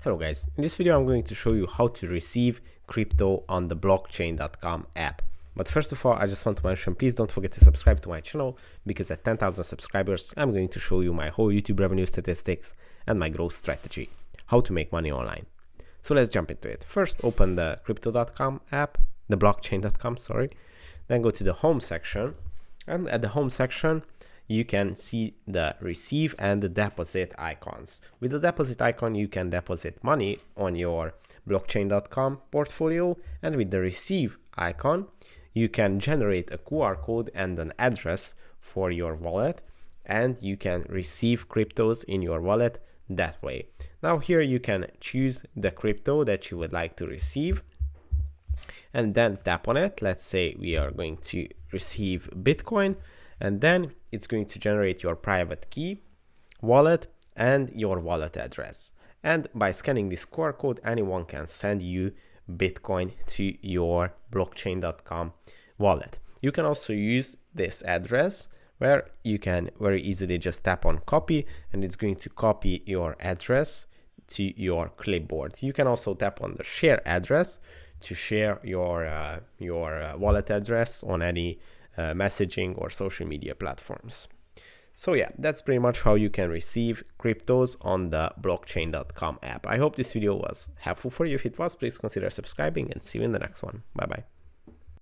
Hello guys, in this video I'm going to show you how to receive crypto on the blockchain.com app. But first of all, I just want to mention, please don't forget to subscribe to my channel, because at 10,000 subscribers, I'm going to show you my whole YouTube revenue statistics and my growth strategy, how to make money online. So let's jump into it. First, open the crypto.com app, the blockchain.com, sorry. Then go to the home section, and at the home section, you can see the receive and the deposit icons. With the deposit icon, you can deposit money on your blockchain.com portfolio, and with the receive icon, you can generate a QR code and an address for your wallet, and you can receive cryptos in your wallet that way. Now here you can choose the crypto that you would like to receive, and then tap on it. Let's say we are going to receive Bitcoin, and then it's going to generate your private key, wallet, and your wallet address. And by scanning this QR code, anyone can send you Bitcoin to your blockchain.com wallet. You can also use this address where you can very easily just tap on copy, and it's going to copy your address to your clipboard. You can also tap on the share address to share your wallet address on any messaging or social media platforms. So yeah, that's pretty much how you can receive cryptos on the blockchain.com app. I hope this video was helpful for you. If it was, please consider subscribing, and see you in the next one. Bye bye.